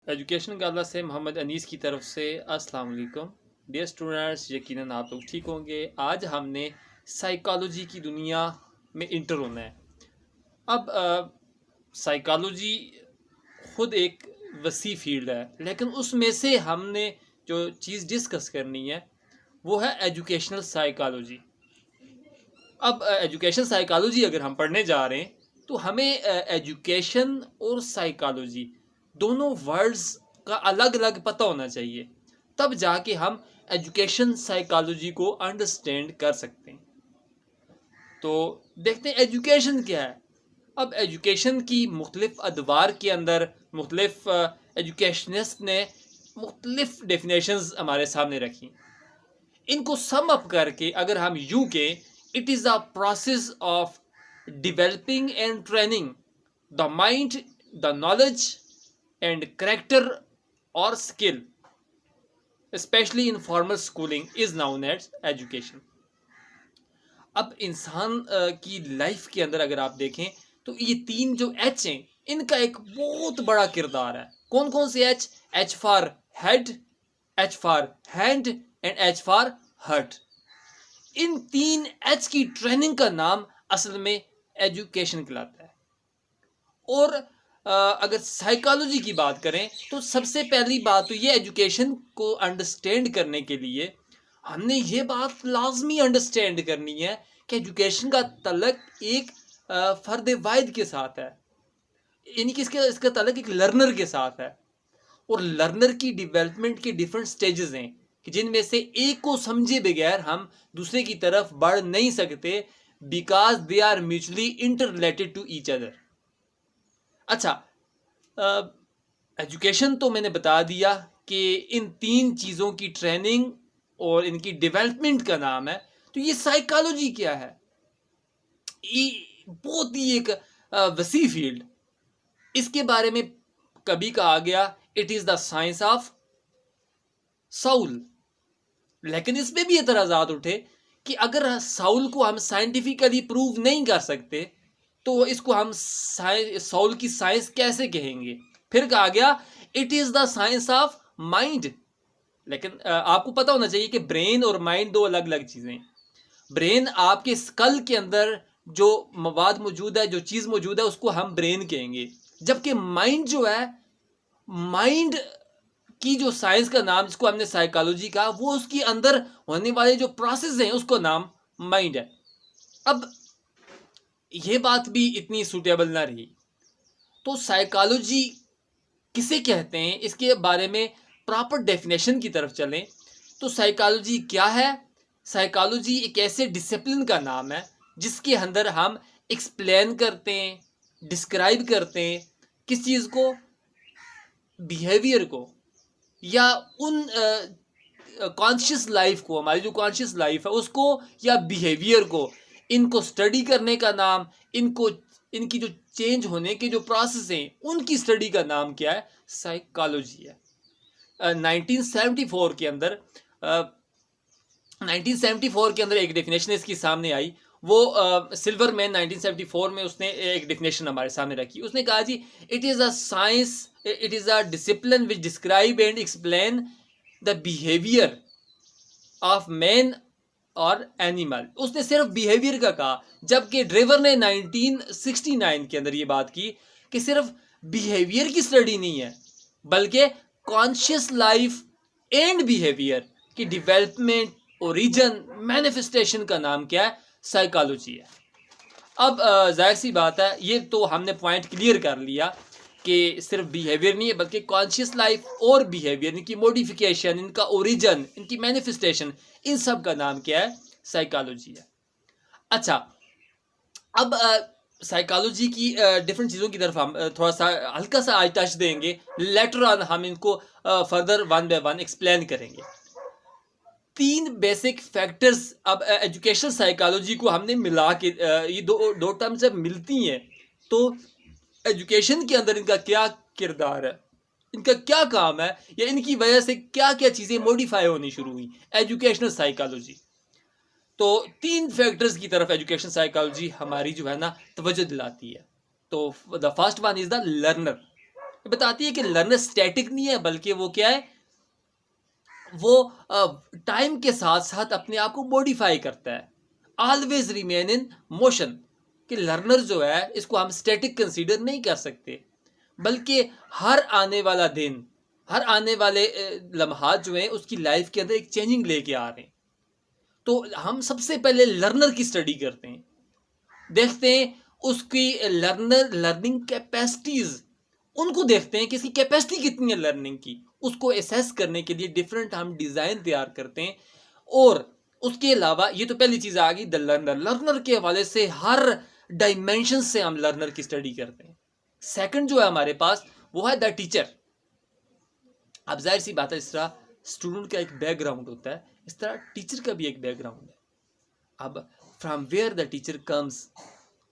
Education गाला से मोहम्मद अनीस की तरफ से अस्सलाम वालेकुम। डियर स्टूडेंट्स, यकीनन आप लोग ठीक होंगे। आज हमने साइकोलॉजी की दुनिया में इंटर होना है। अब साइकोलॉजी खुद एक वसी फील्ड है, लेकिन उसमें से हमने जो चीज़ डिस्कस करनी है वो है एजुकेशनल साइकोलॉजी। अब एजुकेशन साइकोलॉजी अगर हम पढ़ने जा रहे हैं तो हमें एजुकेशन और साइकोलॉजी दोनों वर्ड्स का अलग अलग पता होना चाहिए, तब जाके हम एजुकेशन साइकोलॉजी को अंडरस्टैंड कर सकते हैं। तो देखते हैं एजुकेशन क्या है। अब एजुकेशन की मुख्तलिफ अदवार के अंदर मुख्तलिफ एजुकेशनिस्ट ने मुख्तलिफ डेफिनेशंस हमारे सामने रखी। इनको सम अप करके अगर हम यूं के, it is a process of developing and training the mind, the knowledge and character or skill, especially in formal schooling, is known as education. अब इंसान की लाइफ के अंदर अगर आप देखें तो ये तीन जो एच हैं इनका एक बहुत बड़ा किरदार है। कौन कौन से H? H for head, H for hand and H for hurt. इन तीन एच की ट्रेनिंग का नाम असल में एजुकेशन कहलाता है। और अगर साइकोलॉजी की बात करें तो सबसे पहली बात तो ये एजुकेशन को अंडरस्टैंड करने के लिए हमने ये बात लाजमी अंडरस्टैंड करनी है कि एजुकेशन का तल्लक एक फ़र्द वाहिद के साथ है, यानी कि इसका तल्लक एक लर्नर के साथ है। और लर्नर की डेवलपमेंट के डिफरेंट स्टेजेस हैं कि जिनमें से एक को समझे बगैर हम दूसरे की तरफ बढ़ नहीं सकते, because they are mutually inter related to each other. अच्छा, एजुकेशन तो मैंने बता दिया कि इन तीन चीज़ों की ट्रेनिंग और इनकी डेवलपमेंट का नाम है। तो ये साइकोलॉजी क्या है? ये बहुत ही एक वसी फील्ड। इसके बारे में कभी कहा गया it is the science of Saul, लेकिन इसमें भी एतराज़ात उठे कि अगर साउल को हम साइंटिफिकली प्रूव नहीं कर सकते तो इसको हम साउल की साइंस कैसे कहेंगे? फिर कहा गया it is the science of mind. लेकिन आपको पता होना चाहिए कि ब्रेन और माइंड दो अलग अलग चीज़ें। ब्रेन आपके स्कल के अंदर जो मवाद मौजूद है, जो चीज़ मौजूद है, उसको हम ब्रेन कहेंगे, जबकि माइंड जो है, माइंड की जो साइंस का नाम जिसको हमने साइकोलॉजी कहा, वो उसके अंदर होने वाले जो प्रोसेस हैं उसको नाम माइंड है। अब ये बात भी इतनी सूटेबल ना रही, तो साइकोलॉजी किसे कहते हैं इसके बारे में प्रॉपर डेफिनेशन की तरफ चलें तो साइकोलॉजी क्या है? साइकोलॉजी एक ऐसे डिसिप्लिन का नाम है जिसके अंदर हम एक्सप्लेन करते हैं, डिस्क्राइब करते हैं किस चीज़ को? बिहेवियर को, या उन कॉन्शियस लाइफ को, हमारी जो कॉन्शियस लाइफ है उसको, या बिहेवियर को। इनको स्टडी करने का नाम, इनको इनकी जो चेंज होने के जो प्रोसेस हैं उनकी स्टडी का नाम क्या है? साइकोलॉजी है। 1974 के अंदर 1974 के अंदर एक डेफिनेशन इसकी सामने आई। वो सिल्वरमैन 1974 में उसने एक डेफिनेशन हमारे सामने रखी। उसने कहा जी, it is a science, it is a discipline which describe and explain the behaviour of man और एनिमल। उसने सिर्फ बिहेवियर का कहा, जबकि ड्रेवर ने 1969 के अंदर ये बात की कि सिर्फ बिहेवियर की स्टडी नहीं है, बल्कि कॉन्शियस लाइफ एंड बिहेवियर की डेवलपमेंट, ओरिजिन, मैनिफेस्टेशन का नाम क्या है? साइकोलॉजी है। अब जाहिर सी बात है, ये तो हमने पॉइंट क्लियर कर लिया कि सिर्फ बिहेवियर नहीं है बल्कि कॉन्शियस लाइफ और बिहेवियर, इनकी मॉडिफिकेशन, इनका ओरिजिन, इनकी मैनिफेस्टेशन, इन सब का नाम क्या है? साइकोलॉजी है। अच्छा, अब साइकोलॉजी की डिफरेंट चीज़ों की तरफ हम थोड़ा सा हल्का सा आज टच देंगे, लेटर ऑन हम इनको further one by one explain करेंगे। तीन बेसिक फैक्टर्स, अब एजुकेशनल साइकोलॉजी को हमने मिला के ये दो टर्म जब मिलती हैं तो एजुकेशन के अंदर इनका क्या किरदार है, इनका क्या काम है, या इनकी वजह से क्या क्या चीज़ें मॉडिफाई होनी शुरू हुई, एजुकेशनल साइकोलॉजी। तो तीन फैक्टर्स की तरफ एजुकेशन साइकोलॉजी हमारी जो है ना तवज्जो दिलाती है। तो the first one is the learner. बताती है कि लर्नर स्टैटिक नहीं है, बल्कि वो क्या है, वो टाइम के साथ साथ अपने आप को मॉडिफाई करता है, ऑलवेज रिमेन इन मोशन। कि लर्नर जो है इसको हम स्टैटिक कंसीडर नहीं कर सकते, बल्कि हर आने वाला दिन, हर आने वाले लम्हात जो हैं उसकी लाइफ के अंदर एक चेंजिंग लेके आ रहे हैं। तो हम सबसे पहले लर्नर की स्टडी करते हैं, देखते हैं उसकी लर्निंग कैपेसिटीज, उनको देखते हैं कि इसकी कैपेसिटी कितनी है लर्निंग की। उसको एसेस करने के लिए डिफरेंट हम डिज़ाइन तैयार करते हैं। और उसके अलावा ये तो पहली चीज़ आ गई द लर्नर। लर्नर के हवाले से हर डायमेंशन से हम लर्नर की स्टडी करते हैं। सेकंड जो है हमारे पास वो है द टीचर। अब जाहिर सी बात है, इस तरह स्टूडेंट का एक बैकग्राउंड होता है, इस तरह टीचर का भी एक बैकग्राउंड है। अब from where the teacher comes,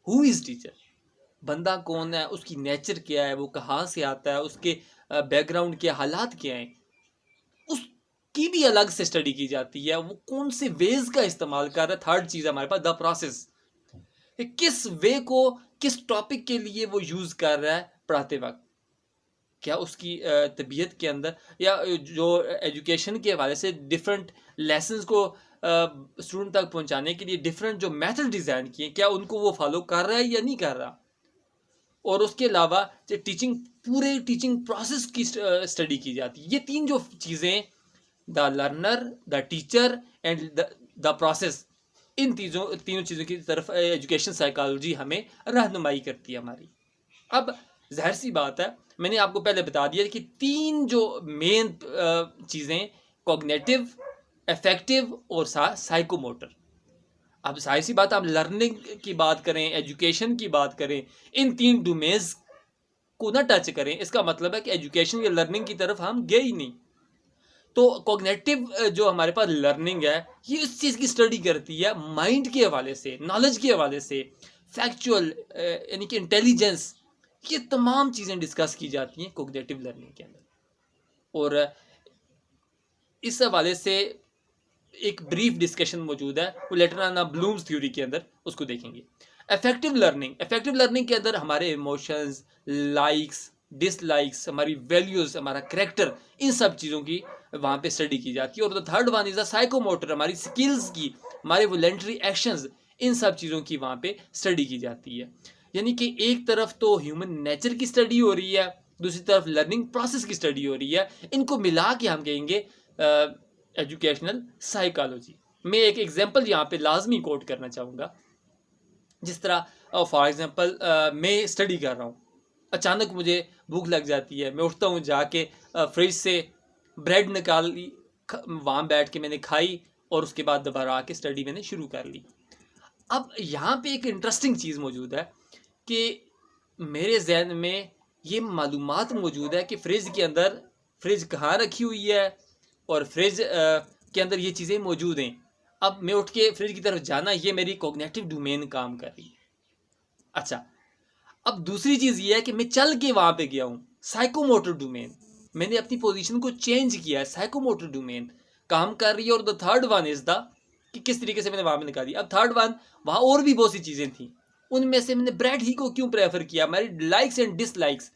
who is teacher, बंदा कौन है, उसकी नेचर क्या है, वो कहाँ से आता है, उसके बैकग्राउंड के हालात क्या हैं, उसकी भी अलग से स्टडी की जाती है। वो कौन से वेज का इस्तेमाल कर रहा है। थर्ड चीज़ हमारे पास द प्रोसेस, किस वे को किस टॉपिक के लिए वो यूज़ कर रहा है पढ़ाते वक्त। क्या उसकी तबीयत के अंदर या जो एजुकेशन के हवाले से डिफरेंट लेसन्स को स्टूडेंट तक पहुंचाने के लिए डिफरेंट जो मेथड डिज़ाइन किए, क्या उनको वो फॉलो कर रहा है या नहीं कर रहा। और उसके अलावा जो टीचिंग, पूरे टीचिंग प्रोसेस की स्टडी की जाती है। ये तीन जो चीज़ें, the learner, the teacher and the process, इन तीनों चीज़ों की तरफ एजुकेशन साइकोलॉजी हमें रहनुमाई करती है हमारी। अब जाहिर सी बात है, मैंने आपको पहले बता दिया कि तीन जो मेन चीज़ें, कॉग्निटिव, अफेक्टिव और साइकोमोटर। अब जाहिर सी बात, आप लर्निंग की बात करें, एजुकेशन की बात करें, इन तीन डोमेन्स को ना टच करें, इसका मतलब है कि एजुकेशन या लर्निंग की तरफ हम गए ही नहीं। तो कॉग्निटिव जो हमारे पास लर्निंग है, ये इस चीज़ की स्टडी करती है माइंड के हवाले से, नॉलेज के हवाले से, फैक्चुअल यानी कि इंटेलिजेंस, ये तमाम चीज़ें डिस्कस की जाती हैं कॉग्निटिव लर्निंग के अंदर। और इस हवाले से एक ब्रीफ डिस्कशन मौजूद है, वो लेटर ऑन ब्लूम्स थ्योरी के अंदर उसको देखेंगे। इफेक्टिव लर्निंग के अंदर हमारे इमोशंस, लाइक्स, डिसलाइक्स, हमारी वैल्यूज़, हमारा करेक्टर, इन सब चीज़ों की वहाँ पे स्टडी की जाती है। और the third one is the psychomotor, हमारी स्किल्स की, हमारे वॉलंटरी एक्शंस, इन सब चीज़ों की वहाँ पे स्टडी की जाती है। यानी कि एक तरफ तो ह्यूमन नेचर की स्टडी हो रही है, दूसरी तरफ लर्निंग प्रोसेस की स्टडी हो रही है। इनको मिला के हम कहेंगे एजुकेशनल साइकोलॉजी। मैं एक एग्जांपल यहाँ पे लाजमी कोट करना चाहूँगा। जिस तरह फॉर एग्जांपल मैं स्टडी कर रहा हूँ, अचानक मुझे भूख लग जाती है, मैं उठता हूँ, जाके फ्रिज से ब्रेड निकाली, वहाँ बैठ के मैंने खाई और उसके बाद दोबारा आके स्टडी मैंने शुरू कर ली। अब यहाँ पे एक इंटरेस्टिंग चीज़ मौजूद है कि मेरे जहन में ये मालूमात मौजूद है कि फ्रिज के अंदर, फ्रिज कहाँ रखी हुई है और फ्रिज के अंदर ये चीज़ें मौजूद हैं। अब मैं उठ के फ्रिज की तरफ जाना, ये मेरी कॉग्निटिव डोमेन काम कर रही है। अच्छा, अब दूसरी चीज़ ये है कि मैं चल के वहाँ पे गया हूँ, साइकोमोटर डोमेन, मैंने अपनी पोजीशन को चेंज किया है, साइकोमोटर डोमेन काम कर रही है। और the third one is the, कि किस तरीके से मैंने वहाँ पे निकाली। अब थर्ड वन, वहाँ और भी बहुत सी चीज़ें थी, उनमें से मैंने ब्रेड ही को क्यों प्रेफर किया, हमारी लाइक्स एंड डिसलाइक्स।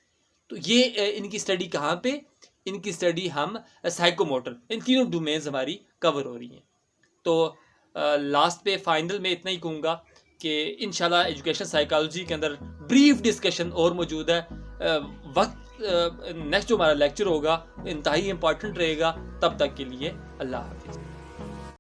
तो ये इनकी स्टडी कहाँ पे, इनकी स्टडी हम साइकोमोटर, इन तीनों डोमेन्स हमारी कवर हो रही हैं। तो लास्ट पे फाइनल में इतना ही कहूँगा कि इंशाल्लाह एजुकेशन साइकोलॉजी के अंदर ब्रीफ डिस्कशन और मौजूद है। वक्त नेक्स्ट जो हमारा लेक्चर होगा इंतहाई इंपॉर्टेंट रहेगा। तब तक के लिए अल्लाह हाफिज़।